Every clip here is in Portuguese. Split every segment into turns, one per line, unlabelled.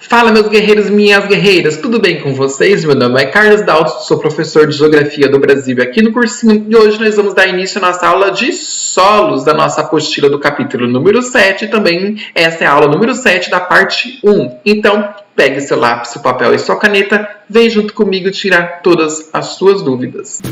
Fala, meus guerreiros e minhas guerreiras, tudo bem com vocês? Meu nome é Carlos Dalton, sou professor de Geografia do Brasil. Aqui no cursinho de hoje nós vamos dar início à nossa aula de solos da nossa apostila do capítulo número 7. Também essa é a aula número 7 da parte 1. Então, pegue seu lápis, seu papel e sua caneta, vem junto comigo tirar todas as suas dúvidas.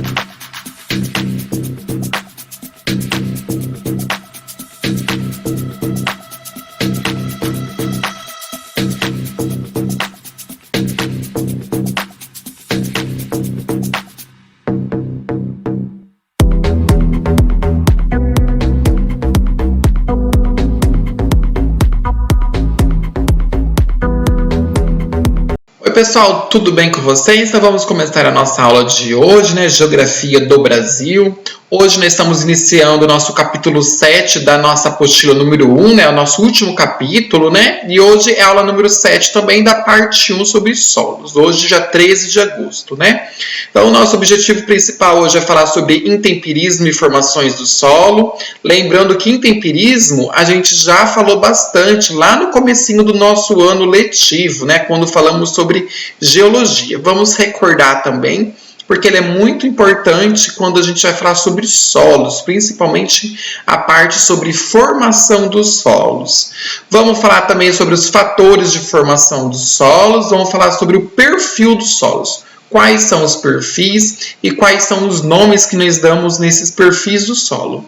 Oi pessoal, tudo bem com vocês? Então vamos começar a nossa aula de hoje, né? Geografia do Brasil. Hoje nós estamos iniciando o nosso capítulo 7 da nossa apostila número 1, né? O nosso último capítulo, né? E hoje é a aula número 7 também da parte 1 sobre solos. Hoje, já 13 de agosto, né? Então, o nosso objetivo principal hoje é falar sobre intemperismo e formações do solo. Lembrando que intemperismo a gente já falou bastante lá no comecinho do nosso ano letivo, né? Quando falamos sobre geologia. Vamos recordar também, porque ele é muito importante quando a gente vai falar sobre solos, principalmente a parte sobre formação dos solos. Vamos falar também sobre os fatores de formação dos solos, vamos falar sobre o perfil dos solos. Quais são os perfis e quais são os nomes que nós damos nesses perfis do solo.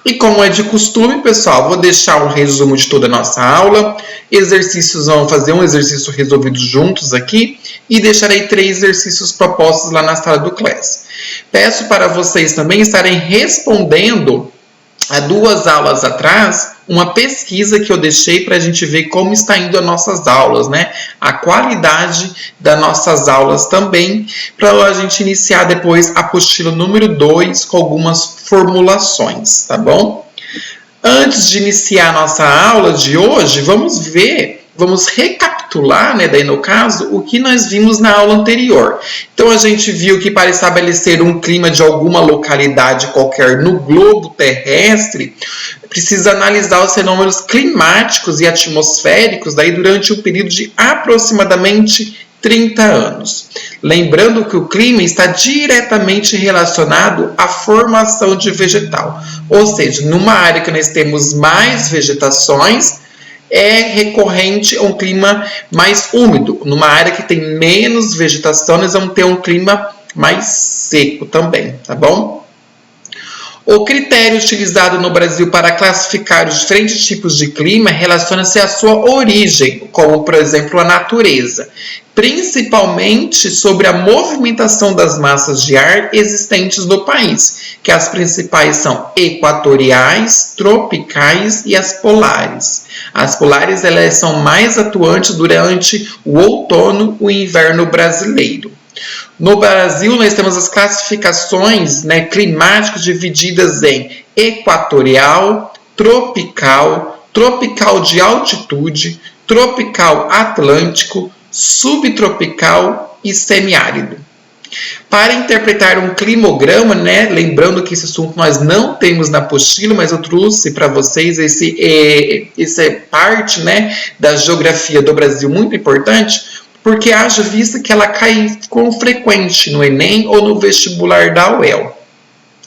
E como é de costume, pessoal, vou deixar um resumo de toda a nossa aula. Exercícios, vamos fazer um exercício resolvido juntos aqui e deixarei 3 exercícios propostos lá na sala do Class. Peço para vocês também estarem respondendo há 2 aulas atrás uma pesquisa que eu deixei para a gente ver como está indo as nossas aulas, né? A qualidade das nossas aulas também, para a gente iniciar depois a apostila número 2 com algumas formulações, tá bom? Antes de iniciar a nossa aula de hoje, vamos recapitular, né, daí no caso, o que nós vimos na aula anterior. Então, a gente viu que para estabelecer um clima de alguma localidade qualquer no globo terrestre, precisa analisar os fenômenos climáticos e atmosféricos daí durante um período de aproximadamente 30 anos. Lembrando que o clima está diretamente relacionado à formação de vegetal. Ou seja, numa área que nós temos mais vegetações, é recorrente a um clima mais úmido. Numa área que tem menos vegetação, nós vamos ter um clima mais seco também, tá bom? O critério utilizado no Brasil para classificar os diferentes tipos de clima relaciona-se à sua origem, como, por exemplo, a natureza, principalmente sobre a movimentação das massas de ar existentes no país, que as principais são equatoriais, tropicais e as polares. As polares elas são mais atuantes durante o outono e o inverno brasileiro. No Brasil, nós temos as classificações, né, climáticas divididas em equatorial, tropical, tropical de altitude, tropical atlântico, subtropical e semiárido. Para interpretar um climograma, né, lembrando que esse assunto nós não temos na apostila, mas eu trouxe para vocês essa parte, né, da geografia do Brasil muito importante, porque haja vista que ela cai com frequente no Enem ou no vestibular da UEL.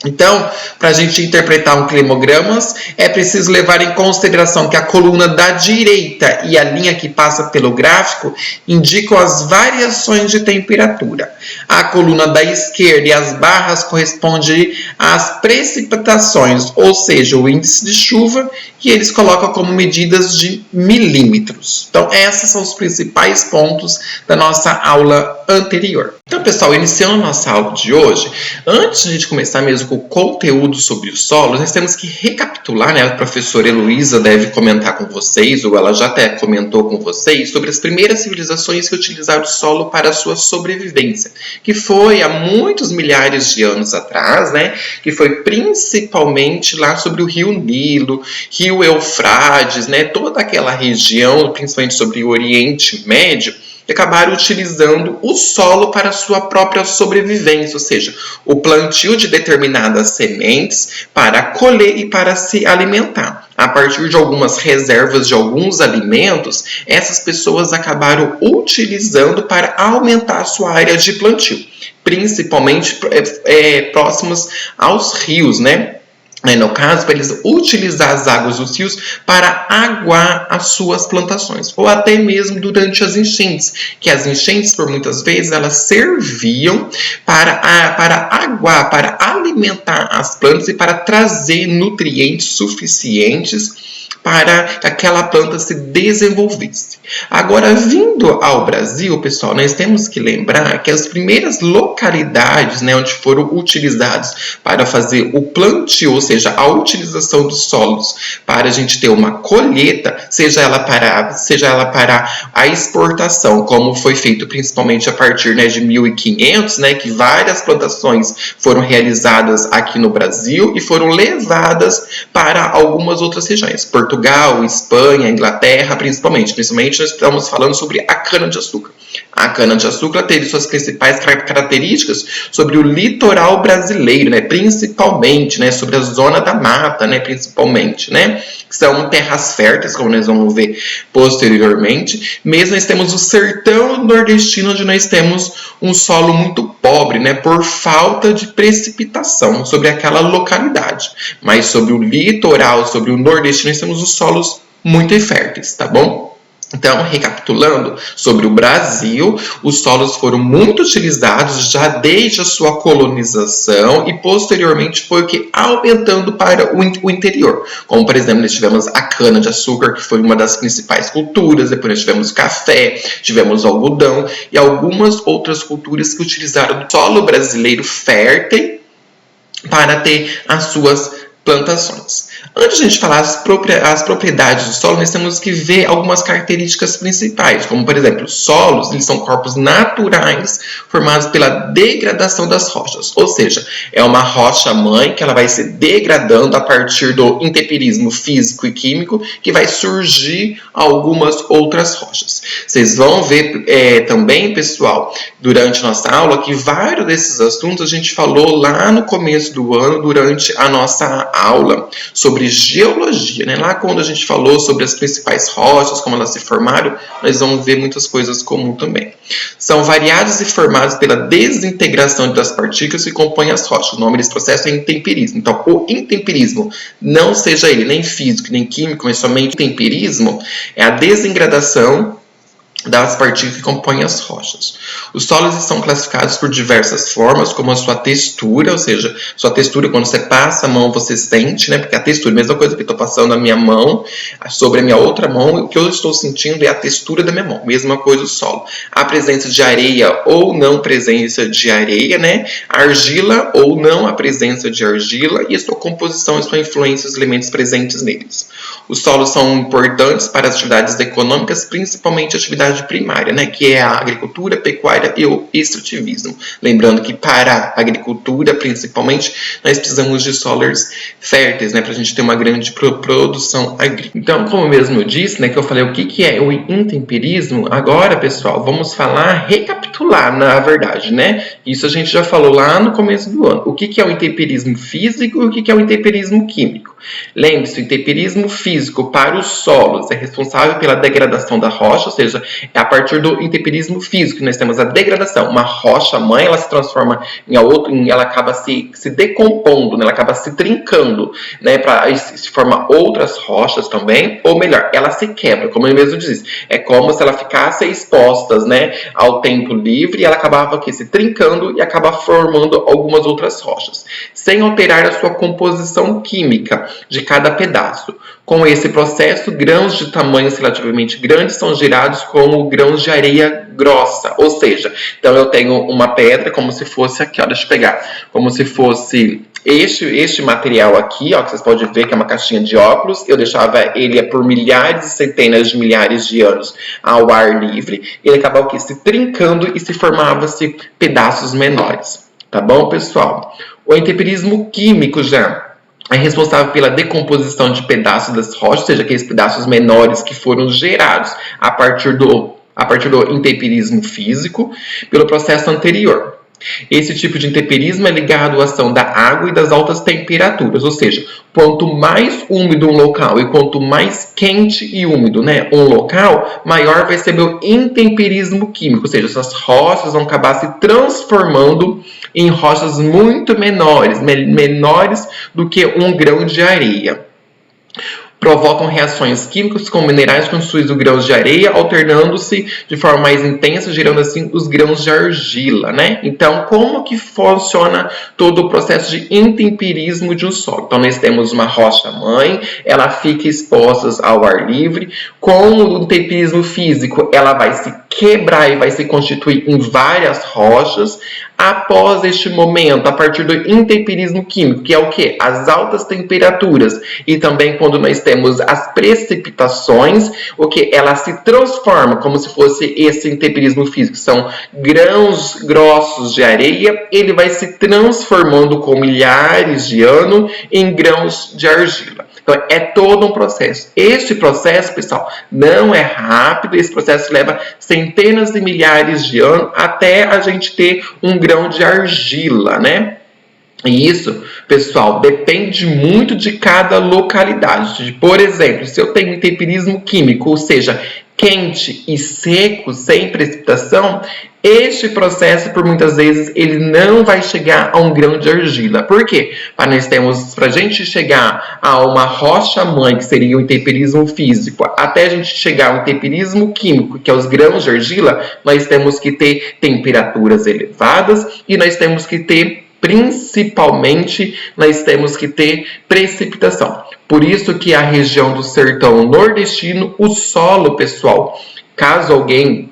Então, para a gente interpretar um climograma, é preciso levar em consideração que a coluna da direita e a linha que passa pelo gráfico indicam as variações de temperatura. A coluna da esquerda e as barras correspondem às precipitações, ou seja, o índice de chuva, que eles colocam como medidas de milímetros. Então, esses são os principais pontos da nossa aula anterior. Então, pessoal, iniciando a nossa aula de hoje, antes de a gente começar mesmo com o conteúdo sobre os solos, nós temos que recapitular, né? A professora Heloísa deve comentar com vocês, ou ela já até comentou com vocês, sobre as primeiras civilizações que utilizaram o solo para a sua sobrevivência, que foi há muitos milhares de anos atrás, né? Que foi principalmente lá sobre o rio Nilo, rio Eufrates, né? Toda aquela região, principalmente sobre o Oriente Médio, e acabaram utilizando o solo para sua própria sobrevivência, ou seja, o plantio de determinadas sementes para colher e para se alimentar. A partir de algumas reservas de alguns alimentos, essas pessoas acabaram utilizando para aumentar a sua área de plantio, principalmente próximos aos rios, né? No caso, para eles utilizar as águas dos rios para aguar as suas plantações, ou até mesmo durante as enchentes, que as enchentes, por muitas vezes, elas serviam para aguar, para alimentar as plantas e para trazer nutrientes suficientes para que aquela planta se desenvolvesse. Agora, vindo ao Brasil, pessoal, nós temos que lembrar que as primeiras localidades, né, onde foram utilizados para fazer o plantio, ou seja, a utilização dos solos para a gente ter uma colheita, seja ela para a exportação, como foi feito principalmente a partir, né, de 1500, né, que várias plantações foram realizadas aqui no Brasil e foram levadas para algumas outras regiões. Portugal, Espanha, Inglaterra, principalmente nós estamos falando sobre a cana-de-açúcar. A cana-de-açúcar teve suas principais características sobre o litoral brasileiro, né, principalmente, né, sobre a zona da mata, né, principalmente, né, que são terras férteis, como nós vamos ver posteriormente. Mesmo nós temos o sertão nordestino, onde nós temos um solo muito pobre, né, por falta de precipitação sobre aquela localidade. Mas sobre o litoral, sobre o nordestino, nós temos os solos muito férteis, tá bom? Então, recapitulando sobre o Brasil, os solos foram muito utilizados já desde a sua colonização e posteriormente foi aumentando para o interior. Como, por exemplo, nós tivemos a cana-de-açúcar, que foi uma das principais culturas, depois nós tivemos café, tivemos algodão e algumas outras culturas que utilizaram o solo brasileiro fértil para ter as suas plantações. Antes de a gente falar as propriedades do solo, nós temos que ver algumas características principais, como, por exemplo, os solos, eles são corpos naturais formados pela degradação das rochas, ou seja, é uma rocha-mãe que ela vai se degradando a partir do intemperismo físico e químico, que vai surgir algumas outras rochas. Vocês vão ver também, pessoal, durante nossa aula, que vários desses assuntos a gente falou lá no começo do ano, durante a nossa aula sobre geologia, né? Lá quando a gente falou sobre as principais rochas, como elas se formaram, nós vamos ver muitas coisas comuns também. São variados e formados pela desintegração das partículas que compõem as rochas. O nome desse processo é intemperismo. Então, o intemperismo, não seja ele nem físico, nem químico, mas somente intemperismo, é a desintegração das partículas que compõem as rochas. Os solos são classificados por diversas formas, como a sua textura, ou seja, sua textura, quando você passa a mão, você sente, né? Porque a textura, mesma coisa que eu estou passando a minha mão sobre a minha outra mão, o que eu estou sentindo é a textura da minha mão. Mesma coisa o solo. A presença de areia ou não presença de areia, né? Argila ou não a presença de argila e a sua composição e sua influência dos elementos presentes neles. Os solos são importantes para as atividades econômicas, principalmente a atividade primária, né, que é a agricultura, pecuária e o extrativismo. Lembrando que para a agricultura, principalmente, nós precisamos de solos férteis, né, para a gente ter uma grande produção agrícola. Então, como mesmo eu disse, né, que eu falei o que é o intemperismo, agora, pessoal, vamos recapitular, na verdade, né? Isso a gente já falou lá no começo do ano. O que é o intemperismo físico e o que é o intemperismo químico? Lembre-se, o intemperismo físico para os solos é responsável pela degradação da rocha, ou seja, é a partir do intemperismo físico que nós temos a degradação. Uma rocha-mãe, ela se transforma ela acaba se decompondo, né? Ela acaba se trincando, né? Para se formar outras rochas também, ou melhor, ela se quebra, como eu mesmo disse. É como se ela ficasse exposta, né, ao tempo livre e ela acabava se trincando e acaba formando algumas outras rochas, sem alterar a sua composição química de cada pedaço. Com esse processo, grãos de tamanhos relativamente grandes são gerados como grãos de areia grossa, ou seja, então eu tenho uma pedra como se fosse aqui, ó, deixa eu pegar, como se fosse este material aqui, ó, que vocês podem ver que é uma caixinha de óculos, eu deixava ele por milhares e centenas de milhares de anos ao ar livre, ele acabava se trincando e se formava-se pedaços menores, tá bom, pessoal? O intemperismo químico já é responsável pela decomposição de pedaços das rochas, ou seja, aqueles pedaços menores que foram gerados a partir a partir do intemperismo físico, pelo processo anterior. Esse tipo de intemperismo é ligado à ação da água e das altas temperaturas, ou seja, quanto mais úmido um local e quanto mais quente e úmido, né, um local, maior vai ser o intemperismo químico, ou seja, essas rochas vão acabar se transformando em rochas muito menores do que um grão de areia. Provocam reações químicas com minerais constituídos de grãos de areia, alternando-se de forma mais intensa, gerando assim os grãos de argila, né? Então, como que funciona todo o processo de intemperismo de um solo? Então, nós temos uma rocha-mãe, ela fica exposta ao ar livre. Com o intemperismo físico, ela vai se quebrar e vai se constituir em várias rochas. Após este momento, a partir do intemperismo químico, que é o quê? As altas temperaturas, e também quando nós temos as precipitações, o que ela se transforma como se fosse esse intemperismo físico, são grãos grossos de areia, ele vai se transformando com milhares de anos em grãos de argila. Então, é todo um processo. Este processo, pessoal, não é rápido. Esse processo leva centenas de milhares de anos até a gente ter um grão de argila, né? E isso, pessoal, depende muito de cada localidade. Por exemplo, se eu tenho intemperismo químico, ou seja, quente e seco, sem precipitação, este processo, por muitas vezes, ele não vai chegar a um grão de argila. Por quê? Para a gente chegar a uma rocha-mãe, que seria o intemperismo físico, até a gente chegar ao intemperismo químico, que é os grãos de argila, nós temos que ter temperaturas elevadas e nós temos que ter, principalmente, nós temos que ter precipitação. Por isso que a região do sertão nordestino, o solo, pessoal, caso alguém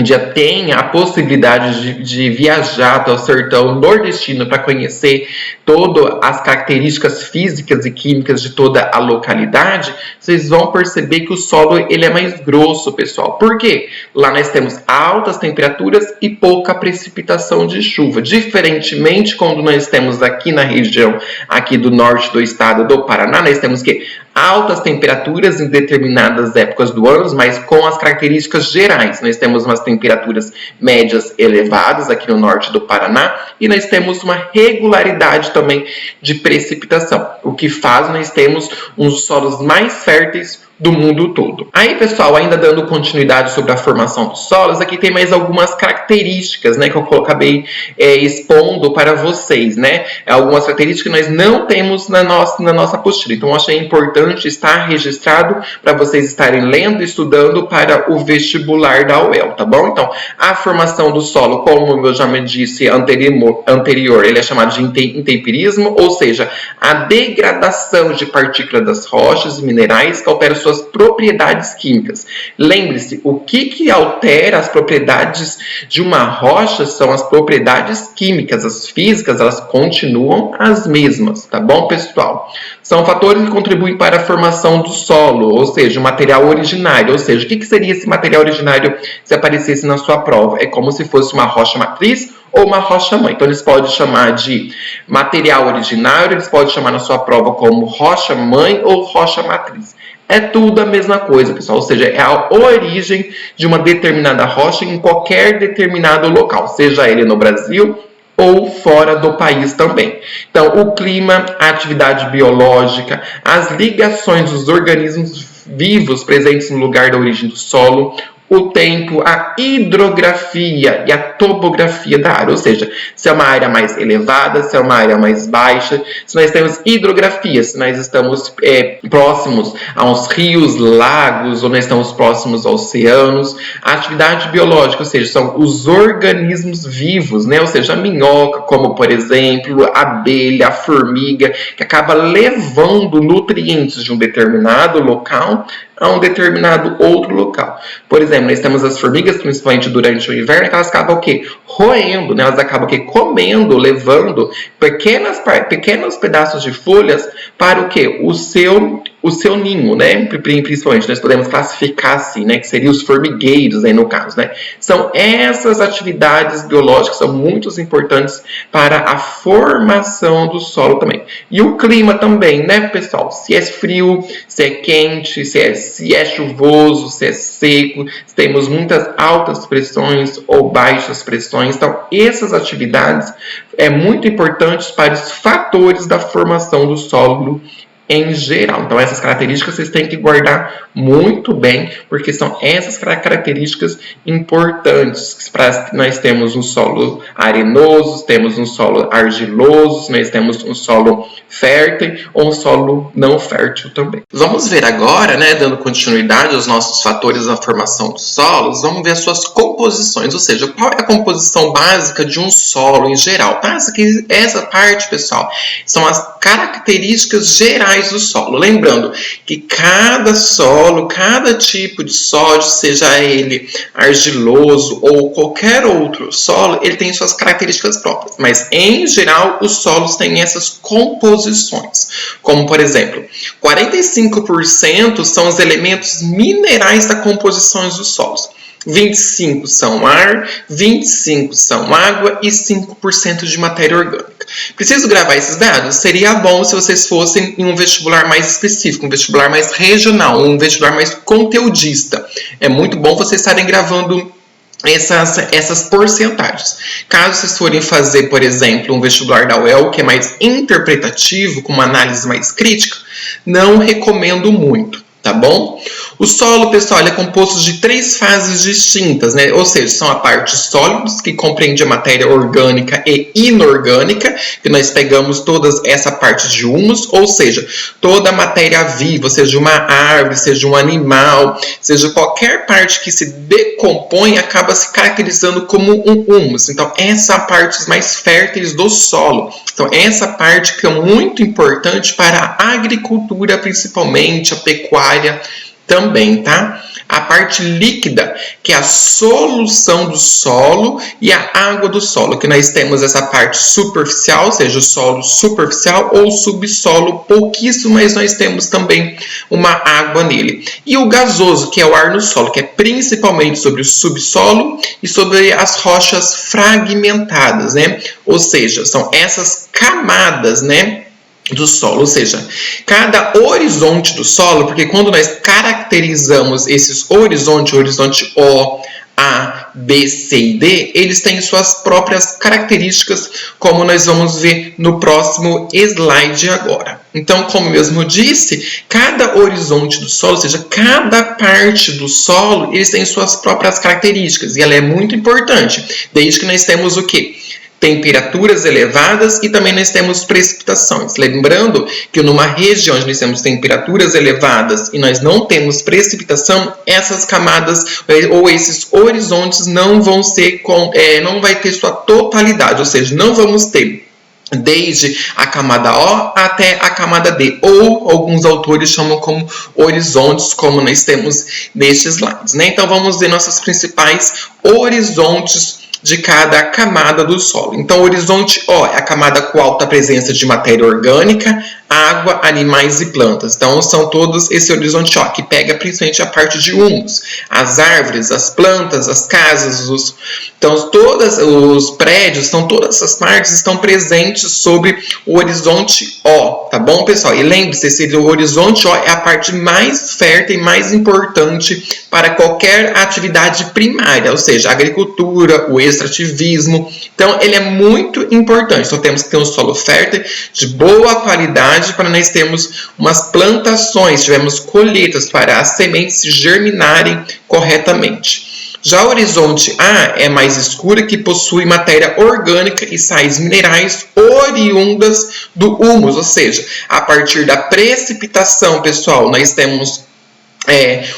já tenha a possibilidade de viajar até o sertão nordestino para conhecer todas as características físicas e químicas de toda a localidade, vocês vão perceber que o solo ele é mais grosso, pessoal. Por quê? Lá nós temos altas temperaturas e pouca precipitação de chuva. Diferentemente quando nós temos aqui na região aqui do norte do estado do Paraná, nós temos que altas temperaturas em determinadas épocas do ano, mas com as características gerais. Nós temos umas temperaturas médias elevadas aqui no norte do Paraná e nós temos uma regularidade também de precipitação, o que faz nós termos uns solos mais férteis do mundo todo. Aí, pessoal, ainda dando continuidade sobre a formação dos solos, aqui tem mais algumas características, né, que eu acabei expondo para vocês, né? Algumas características que nós não temos na nossa apostila. Então, eu achei importante estar registrado para vocês estarem lendo e estudando para o vestibular da UEL, tá bom? Então, a formação do solo, como eu já me disse anterior, ele é chamado de intemperismo, ou seja, a degradação de partículas das rochas e minerais que alteram suas propriedades químicas. Lembre-se, o que altera as propriedades de uma rocha são as propriedades químicas. As físicas, elas continuam as mesmas, tá bom, pessoal? São fatores que contribuem para a formação do solo, ou seja, o material originário. Ou seja, o que seria esse material originário se aparecesse na sua prova? É como se fosse uma rocha matriz ou uma rocha-mãe. Então, eles podem chamar de material originário, eles podem chamar na sua prova como rocha-mãe ou rocha-matriz. É tudo a mesma coisa, pessoal, ou seja, é a origem de uma determinada rocha em qualquer determinado local, seja ele no Brasil ou fora do país também. Então, o clima, a atividade biológica, as ligações dos organismos vivos presentes no lugar da origem do solo, o tempo, a hidrografia e a topografia da área, ou seja, se é uma área mais elevada, se é uma área mais baixa, se nós temos hidrografia, se nós estamos próximos a uns rios, lagos, ou nós estamos próximos a oceanos, a atividade biológica, ou seja, são os organismos vivos, né? Ou seja, a minhoca, como por exemplo, a abelha, a formiga, que acaba levando nutrientes de um determinado local a um determinado outro local. Por exemplo, nós temos as formigas, principalmente durante o inverno, que elas acabam o quê? Roendo, né? Elas acabam o quê? Comendo, levando pequenos pedaços de folhas para o quê? O o seu ninho, né? Principalmente, nós podemos classificar assim, né? Que seriam os formigueiros, aí no caso, né? São essas atividades biológicas, são muito importantes para a formação do solo também. E o clima também, né, pessoal? Se é frio, se é quente, se é chuvoso, se é seco, se temos muitas altas pressões ou baixas pressões. Então, essas atividades é muito importantes para os fatores da formação do solo em geral. Então, essas características vocês têm que guardar muito bem, porque são essas características importantes. Nós temos um solo arenoso, temos um solo argiloso, nós temos um solo fértil ou um solo não fértil também. Vamos ver agora, né, dando continuidade aos nossos fatores da formação dos solos, vamos ver as suas composições, ou seja, qual é a composição básica de um solo em geral. Tá? Essa parte, pessoal, são as características gerais do solo. Lembrando que cada solo, cada tipo de solo, seja ele argiloso ou qualquer outro solo, ele tem suas características próprias. Mas, em geral, os solos têm essas composições. Como, por exemplo, 45% são os elementos minerais da composição dos solos. 25% são ar, 25% são água e 5% de matéria orgânica. Preciso gravar esses dados? Seria bom se vocês fossem em um vestibular mais específico, um vestibular mais regional, um vestibular mais conteudista. É muito bom vocês estarem gravando essas porcentagens. Caso vocês forem fazer, por exemplo, um vestibular da UEL, que é mais interpretativo, com uma análise mais crítica, não recomendo muito. Tá bom? O solo, pessoal, é composto de 3 fases distintas, né? Ou seja, são a parte sólidos, que compreende a matéria orgânica e inorgânica, que nós pegamos toda essa parte de humus, ou seja, toda a matéria viva, seja uma árvore, seja um animal, seja qualquer parte que se decompõe, acaba se caracterizando como um humus. Então, essa é a parte mais férteis do solo. Então, essa parte que é muito importante para a agricultura, principalmente, a pecuária também, tá? A parte líquida, que é a solução do solo e a água do solo, que nós temos essa parte superficial, seja o solo superficial ou subsolo pouquíssimo, mas nós temos também uma água nele. E o gasoso, que é o ar no solo, que é principalmente sobre o subsolo e sobre as rochas fragmentadas, né? Ou seja, são essas camadas, né, do solo, ou seja, cada horizonte do solo, porque quando nós caracterizamos esses horizonte O, A, B, C e D, eles têm suas próprias características, como nós vamos ver no próximo slide agora. Então, como eu mesmo disse, cada horizonte do solo, ou seja, cada parte do solo, eles têm suas próprias características, e ela é muito importante, desde que nós temos o quê? Temperaturas elevadas e também nós temos precipitações. Lembrando que numa região onde nós temos temperaturas elevadas e nós não temos precipitação, essas camadas ou esses horizontes não vão ser não vai ter sua totalidade, ou seja, não vamos ter desde a camada O até a camada D, ou alguns autores chamam como horizontes, como nós temos nestes slides, né? Então vamos ver nossos principais horizontes de cada camada do solo. Então, o horizonte O é a camada com alta presença de matéria orgânica, água, animais e plantas. Então, são todos esse horizonte O, que pega principalmente a parte de humus, as árvores, as plantas, as casas, então, todos os prédios, todas essas partes estão presentes sobre o horizonte O, tá bom, pessoal? E lembre-se, o horizonte O é a parte mais fértil e mais importante para qualquer atividade primária, ou seja, a agricultura, o extrativismo. Então, ele é muito importante. Então, temos que ter um solo fértil, de boa qualidade, para nós termos umas plantações, tivemos colheitas para as sementes germinarem corretamente. Já o horizonte A é mais escura, que possui matéria orgânica e sais minerais oriundas do humus, ou seja, a partir da precipitação, pessoal, nós temos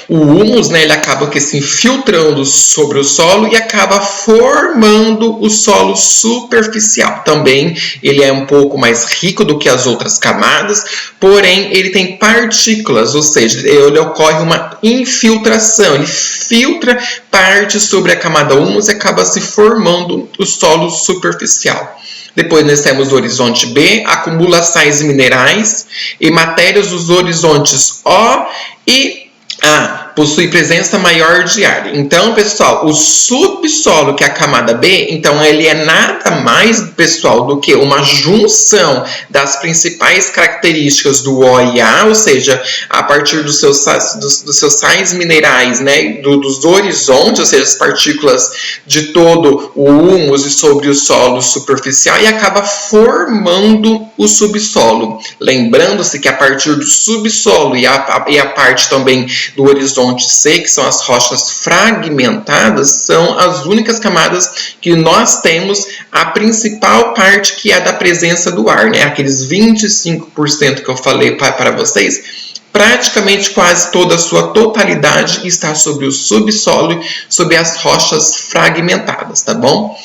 o humus, né, ele acaba que se infiltrando sobre o solo e acaba formando o solo superficial. Também ele é um pouco mais rico do que as outras camadas, porém ele tem partículas, ou seja, ele ocorre uma infiltração, ele filtra parte sobre a camada humus e acaba se formando o solo superficial. Depois nós temos o horizonte B, acumula sais minerais e matérias dos horizontes O e A, possui presença maior de ar. Então, pessoal, o subsolo, que é a camada B, então ele é nada mais, pessoal, do que uma junção das principais características do O e A, ou seja, a partir dos seus sais minerais, né, dos horizontes, ou seja, as partículas de todo o humus e sobre o solo superficial, e acaba formando o subsolo. Lembrando-se que a partir do subsolo e a parte também do horizonte C, que são as rochas fragmentadas, são as únicas camadas que nós temos a principal parte, que é da presença do ar, né? Aqueles 25% que eu falei para vocês, praticamente quase toda a sua totalidade está sobre o subsolo, sobre as rochas fragmentadas, tá bom?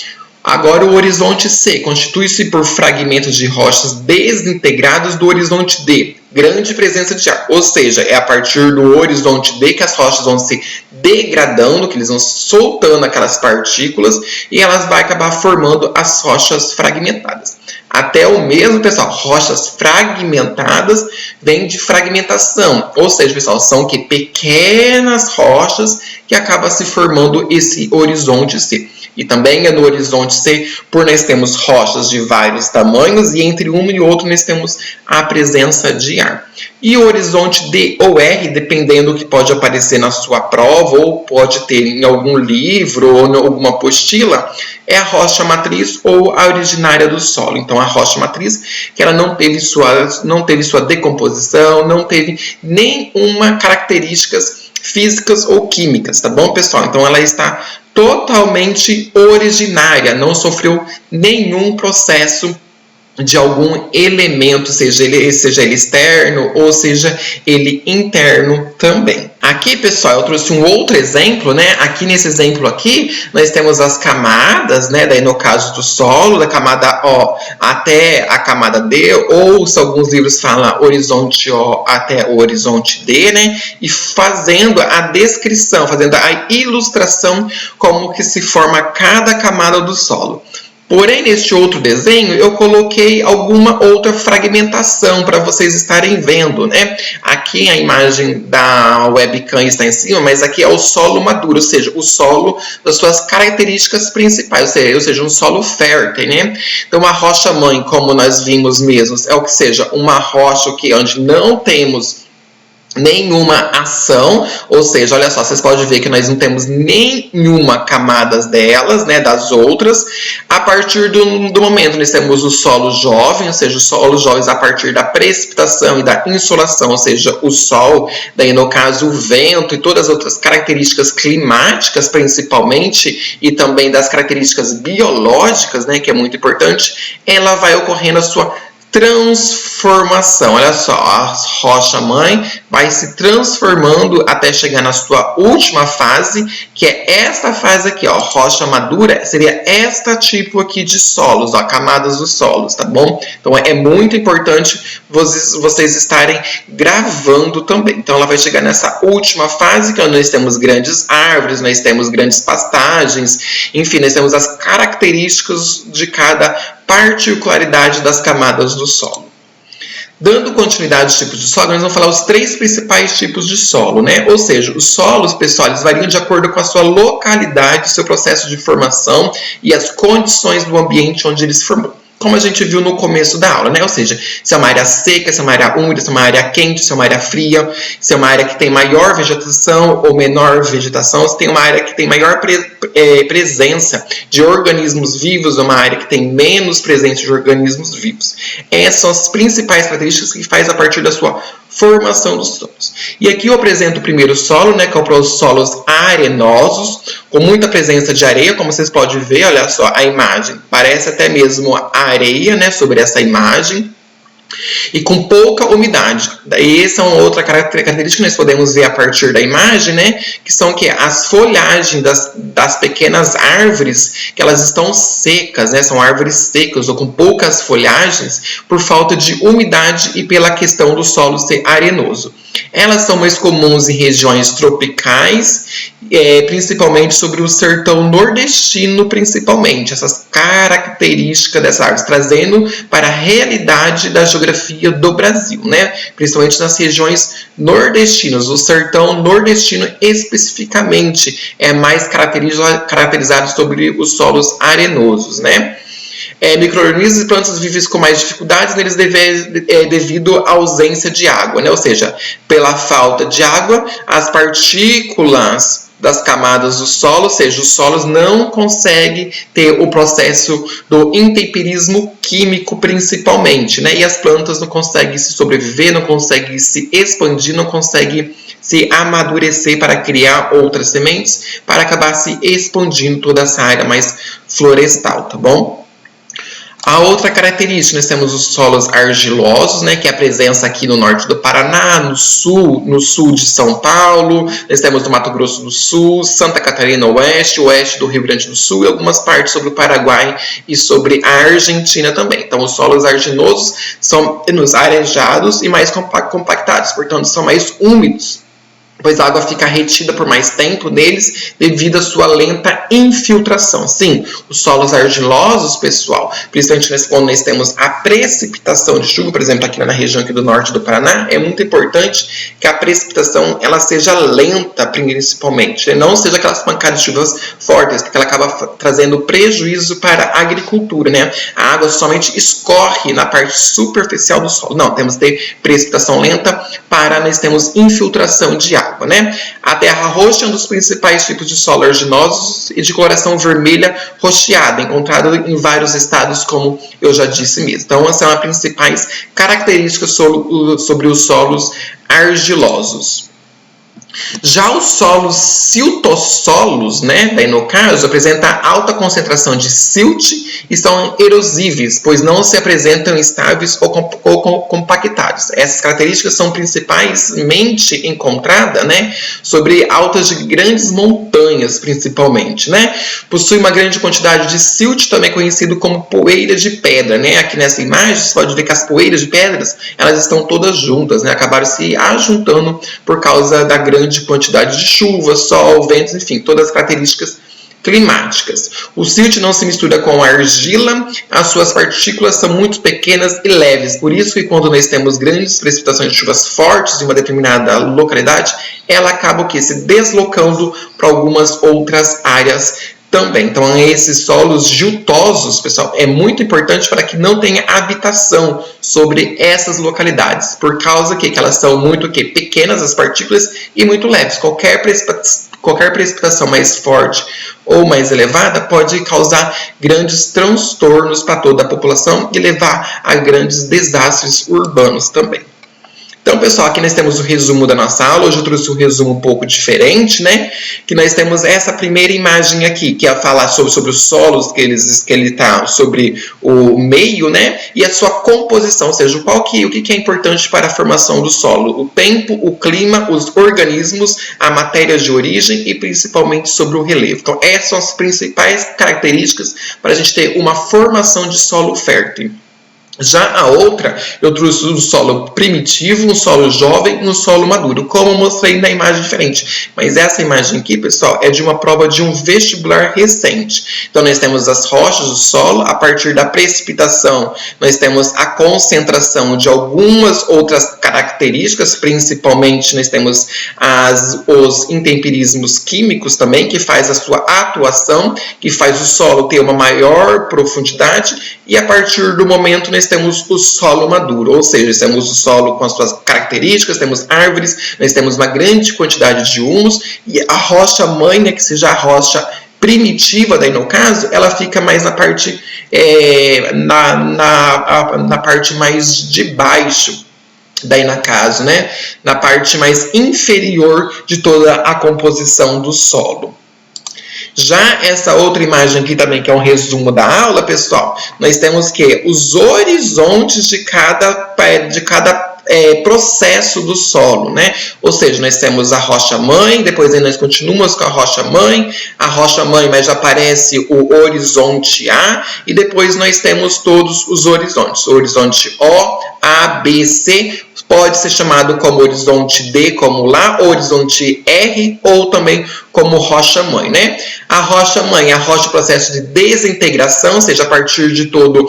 Agora, o horizonte C constitui-se por fragmentos de rochas desintegrados do horizonte D, grande presença de ar. Ou seja, é a partir do horizonte D que as rochas vão se degradando, que eles vão soltando aquelas partículas e elas vão acabar formando as rochas fragmentadas. Até o mesmo, pessoal, rochas fragmentadas vem de fragmentação. Ou seja, pessoal, são que pequenas rochas que acabam se formando esse horizonte C. E também é no horizonte C, por nós temos rochas de vários tamanhos e entre um e outro nós temos a presença de ar. E o horizonte D ou R, dependendo do que pode aparecer na sua prova ou pode ter em algum livro ou em alguma apostila, é a rocha matriz ou a originária do solo. Então, a rocha matriz, que ela não teve sua decomposição, não teve nenhuma características físicas ou químicas, tá bom, pessoal? Então, ela está totalmente originária, não sofreu nenhum processo de algum elemento, seja ele externo ou seja ele interno também. Aqui, pessoal, eu trouxe um outro exemplo, né? Aqui nesse exemplo aqui, nós temos as camadas, né? Daí no caso do solo, da camada O até a camada D, ou se alguns livros falam horizonte O até o horizonte D, né? E fazendo a descrição, fazendo a ilustração como que se forma cada camada do solo. Porém, neste outro desenho, eu coloquei alguma outra fragmentação para vocês estarem vendo, né? Aqui a imagem da webcam está em cima, mas aqui é o solo maduro, ou seja, o solo das suas características principais, ou seja, um solo fértil, né? Então, a rocha mãe, como nós vimos mesmos, é o que seja uma rocha onde não temos nenhuma ação, ou seja, olha só, vocês podem ver que nós não temos nenhuma camada delas, né, das outras. A partir do momento nós temos o solo jovem, ou seja, os solos jovens a partir da precipitação e da insolação, ou seja, o sol, daí no caso o vento e todas as outras características climáticas principalmente, e também das características biológicas, né, que é muito importante, ela vai ocorrendo a sua transformação. Olha só, a rocha mãe vai se transformando até chegar na sua última fase, que é esta fase aqui, ó, rocha madura, seria esta tipo aqui de solos, ó, camadas dos solos, tá bom? Então é muito importante vocês estarem gravando também. Então ela vai chegar nessa última fase, que nós temos grandes árvores, nós temos grandes pastagens, enfim, nós temos as características de cada particularidade das camadas do solo. Dando continuidade aos tipos de solo, nós vamos falar os 3 principais tipos de solo, né? Ou seja, os solos, pessoal, eles variam de acordo com a sua localidade, seu processo de formação e as condições do ambiente onde ele se formou. Como a gente viu no começo da aula, né? Ou seja, se é uma área seca, se é uma área úmida, se é uma área quente, se é uma área fria, se é uma área que tem maior vegetação ou menor vegetação, se tem uma área que tem maior presença de organismos vivos, ou uma área que tem menos presença de organismos vivos. Essas são as principais características que faz a partir da sua formação dos solos. E aqui eu apresento o primeiro solo, né, que é os solos arenosos, com muita presença de areia, como vocês podem ver, olha só a imagem, parece até mesmo a areia, né, sobre essa imagem. e com pouca umidade. Daí essa é uma outra característica que nós podemos ver a partir da imagem, né? Que são que as folhagens das pequenas árvores, que elas estão secas, né? São árvores secas ou com poucas folhagens por falta de umidade e pela questão do solo ser arenoso. Elas são mais comuns em regiões tropicais, principalmente sobre o sertão nordestino, principalmente. Essas características dessas árvores, trazendo para a realidade da geografia do Brasil, né? Principalmente nas regiões nordestinas. O sertão nordestino, especificamente, é mais caracterizado sobre os solos arenosos, né? Micro-organismos e plantas vivem com mais dificuldades neles devido à ausência de água, né? Ou seja, pela falta de água, as partículas das camadas do solo, ou seja, os solos não conseguem ter o processo do intemperismo químico principalmente, né? E as plantas não conseguem se sobreviver, não conseguem se expandir, não conseguem se amadurecer para criar outras sementes, para acabar se expandindo toda essa área mais florestal, tá bom? A outra característica, nós temos os solos argilosos, né, que é a presença aqui no norte do Paraná, no sul de São Paulo, nós temos no Mato Grosso do Sul, Santa Catarina oeste do Rio Grande do Sul e algumas partes sobre o Paraguai e sobre a Argentina também. Então, os solos argilosos são menos arejados e mais compactados, portanto, são mais úmidos, pois a água fica retida por mais tempo neles devido à sua lenta infiltração. Sim, os solos argilosos, pessoal, principalmente quando nós temos a precipitação de chuva, por exemplo, aqui na região aqui do norte do Paraná, é muito importante que a precipitação ela seja lenta, principalmente, né? Não seja aquelas pancadas de chuvas fortes, porque ela acaba trazendo prejuízo para a agricultura, né? A água somente escorre na parte superficial do solo. Não, temos que ter precipitação lenta para nós termos infiltração de água. Né? A terra roxa é um dos principais tipos de solo arginosos e de coloração vermelha rocheada, encontrado em vários estados, como eu já disse mesmo. Então, essas são as principais características sobre os solos argilosos. Já os solos siltossolos, né, daí no caso, apresentam alta concentração de silt e são erosíveis, pois não se apresentam estáveis ou compactados. Essas características são principalmente encontradas, né, sobre altas de grandes montanhas, principalmente, né. Possui uma grande quantidade de silt, também conhecido como poeira de pedra, né. Aqui nessa imagem, você pode ver que as poeiras de pedras, elas estão todas juntas, né, acabaram se ajuntando por causa da grande quantidade de chuva, sol, ventos, enfim, todas as características climáticas. O silt não se mistura com a argila, as suas partículas são muito pequenas e leves, por isso que quando nós temos grandes precipitações de chuvas fortes em uma determinada localidade, ela acaba se deslocando para algumas outras áreas também. Então, esses solos giltosos, pessoal, é muito importante para que não tenha habitação sobre essas localidades, por causa que elas são muito pequenas, as partículas, e muito leves. Qualquer precipitação mais forte ou mais elevada pode causar grandes transtornos para toda a população e levar a grandes desastres urbanos também. Então, pessoal, aqui nós temos o resumo da nossa aula. Hoje eu trouxe um resumo um pouco diferente, né? Que nós temos essa primeira imagem aqui, que é falar sobre os solos que ele está sobre o meio, né? E a sua composição, ou seja, o que é importante para a formação do solo. O tempo, o clima, os organismos, a matéria de origem e principalmente sobre o relevo. Então, essas são as principais características para a gente ter uma formação de solo fértil. Já a outra, eu trouxe um solo primitivo, um solo jovem e um solo maduro, como eu mostrei na imagem diferente. Mas essa imagem aqui, pessoal, é de uma prova de um vestibular recente. Então, nós temos as rochas do solo, a partir da precipitação, nós temos a concentração de algumas outras características, principalmente nós temos os intemperismos químicos também, que faz a sua atuação, que faz o solo ter uma maior profundidade, e a partir do momento nós temos o solo maduro, ou seja, temos o solo com as suas características, temos árvores, nós temos uma grande quantidade de humus, e a rocha mãe, né, que seja a rocha primitiva, daí no caso, ela fica mais na parte, na parte mais de baixo, daí no caso, né, na parte mais inferior de toda a composição do solo. Já essa outra imagem aqui também, que é um resumo da aula, pessoal, nós temos que os horizontes de cada processo do solo, né? Ou seja, nós temos a rocha-mãe, depois aí nós continuamos com a rocha-mãe, mas já aparece o horizonte A, e depois nós temos todos os horizontes. O horizonte O, A, B, C, pode ser chamado como horizonte D, como lá, horizonte R, ou também como rocha-mãe, né? A rocha-mãe é a rocha processo de desintegração, ou seja, a partir de todo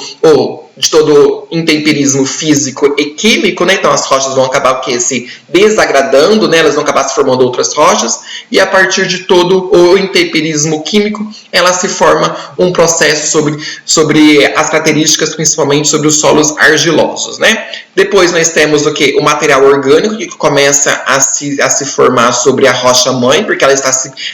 intemperismo físico e químico, né? Então as rochas vão acabar se desagradando, né? Elas vão acabar se formando outras rochas, e a partir de todo o intemperismo químico, ela se forma um processo sobre as características, principalmente sobre os solos argilosos, né? Depois nós temos o que? O material orgânico, que começa a se formar sobre a rocha-mãe, porque ela está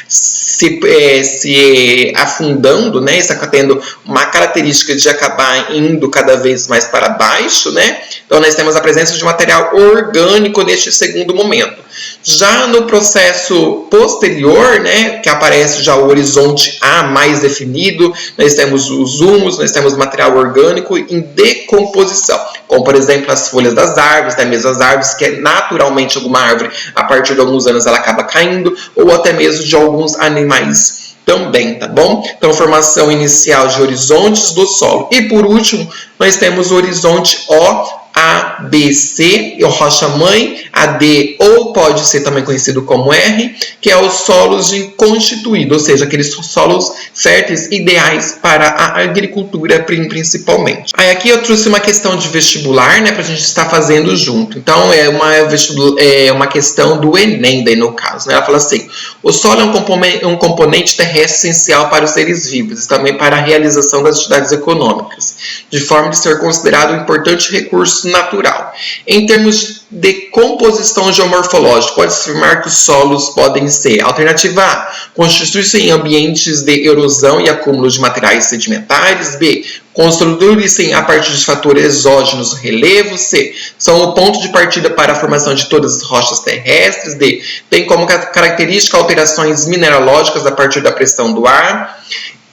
se afundando, né? Está tendo uma característica de acabar indo cada vez mais para baixo, né? Então nós temos a presença de material orgânico neste segundo momento. Já no processo posterior, né, que aparece já o horizonte A mais definido, nós temos os humus, nós temos material orgânico em decomposição, como por exemplo as folhas das árvores, até mesmo as árvores, que é naturalmente alguma árvore, a partir de alguns anos ela acaba caindo, ou até mesmo de alguns animais também, tá bom? Então, formação inicial de horizontes do solo. E por último, nós temos o horizonte O, A, B, C, e o rocha-mãe, a D, ou pode ser também conhecido como R, que é os solos de constituído, ou seja, aqueles solos férteis ideais para a agricultura principalmente. Aí aqui eu trouxe uma questão de vestibular, né, para a gente estar fazendo junto. Então é uma questão do Enem, daí no caso, né? Ela fala assim: o solo é um componente terrestre essencial para os seres vivos e também para a realização das atividades econômicas, de forma de ser considerado um importante recurso natural. Em termos de composição geomorfológica, pode-se afirmar que os solos podem ser: alternativa A, constituir-se em ambientes de erosão e acúmulo de materiais sedimentares; B, construir-se a partir de fatores exógenos do relevo; C, são o ponto de partida para a formação de todas as rochas terrestres; D, tem como característica alterações mineralógicas a partir da pressão do ar;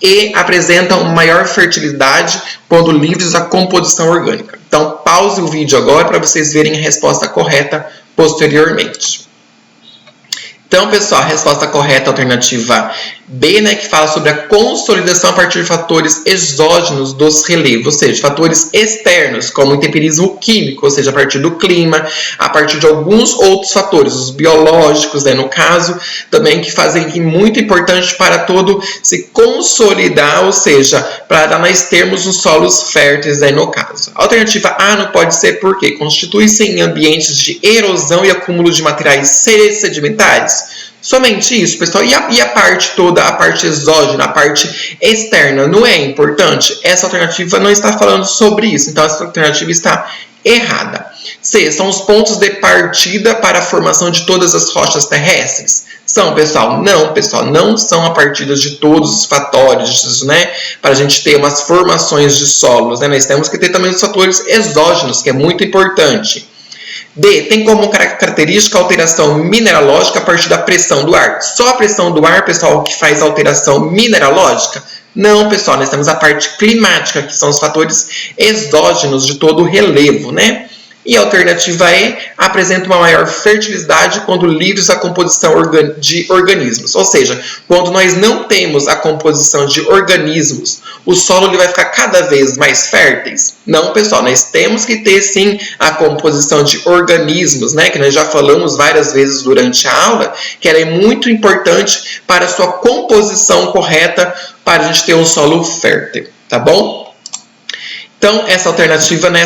E, apresentam maior fertilidade quando livres da composição orgânica. Então, pause o vídeo agora para vocês verem a resposta correta posteriormente. Então, pessoal, a resposta correta, alternativa B, né, que fala sobre a consolidação a partir de fatores exógenos dos relevos, ou seja, fatores externos, como o intemperismo químico, ou seja, a partir do clima, a partir de alguns outros fatores, os biológicos, né, no caso, também que fazem muito importante para todo se consolidar, ou seja, para nós termos os solos férteis, né, no caso. A alternativa A não pode ser porque constitui-se em ambientes de erosão e acúmulo de materiais sedimentares. Somente isso, pessoal. E a parte toda, a parte exógena, a parte externa, não é importante? Essa alternativa não está falando sobre isso. Então, essa alternativa está errada. C, são os pontos de partida para a formação de todas as rochas terrestres. São, pessoal? Não, pessoal, não são a partir de todos os fatores, né? Para a gente ter umas formações de solos, né? Nós temos que ter também os fatores exógenos, que é muito importante. D, tem como característica a alteração mineralógica a partir da pressão do ar. Só a pressão do ar, pessoal, que faz alteração mineralógica? Não, pessoal, nós temos a parte climática, que são os fatores exógenos de todo o relevo, né? E a alternativa E, apresenta uma maior fertilidade quando livres da composição de organismos. Ou seja, quando nós não temos a composição de organismos, o solo ele vai ficar cada vez mais fértil? Não, pessoal, nós temos que ter sim a composição de organismos, né? Que nós já falamos várias vezes durante a aula, que ela é muito importante para a sua composição correta para a gente ter um solo fértil, tá bom? Então, essa alternativa, né,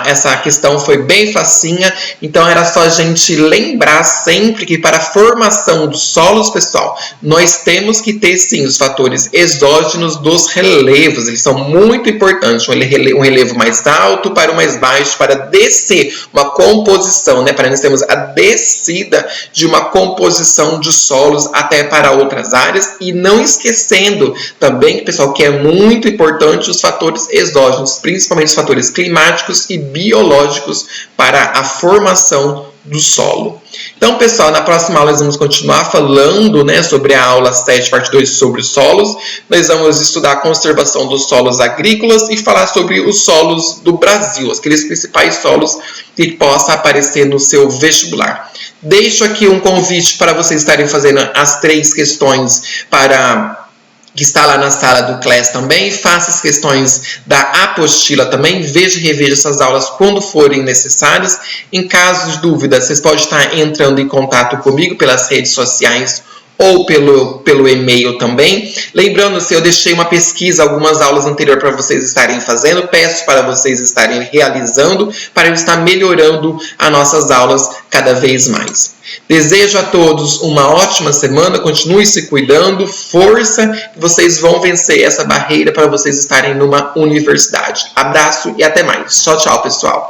essa questão foi bem facinha. Então, era só a gente lembrar sempre que para a formação dos solos, pessoal, nós temos que ter, sim, os fatores exógenos dos relevos. Eles são muito importantes. Um relevo mais alto para o mais baixo, para descer uma composição, né, para nós termos a descida de uma composição de solos até para outras áreas. E não esquecendo também, pessoal, que é muito importante os fatores exógenos, principalmente principalmente os fatores climáticos e biológicos para a formação do solo. Então, pessoal, na próxima aula nós vamos continuar falando, né, sobre a aula 7, parte 2, sobre os solos. Nós vamos estudar a conservação dos solos agrícolas e falar sobre os solos do Brasil, aqueles principais solos que possam aparecer no seu vestibular. Deixo aqui um convite para vocês estarem fazendo as 3 questões que está lá na sala do Class também. Faça as questões da apostila também. Veja e reveja essas aulas quando forem necessárias. Em caso de dúvida, vocês podem estar entrando em contato comigo pelas redes sociais ou pelo e-mail também. Lembrando, se eu deixei uma pesquisa, algumas aulas anteriores para vocês estarem fazendo, peço para vocês estarem realizando, para eu estar melhorando as nossas aulas cada vez mais. Desejo a todos uma ótima semana, continue se cuidando, força, que vocês vão vencer essa barreira para vocês estarem numa universidade. Abraço e até mais. Tchau, tchau, pessoal.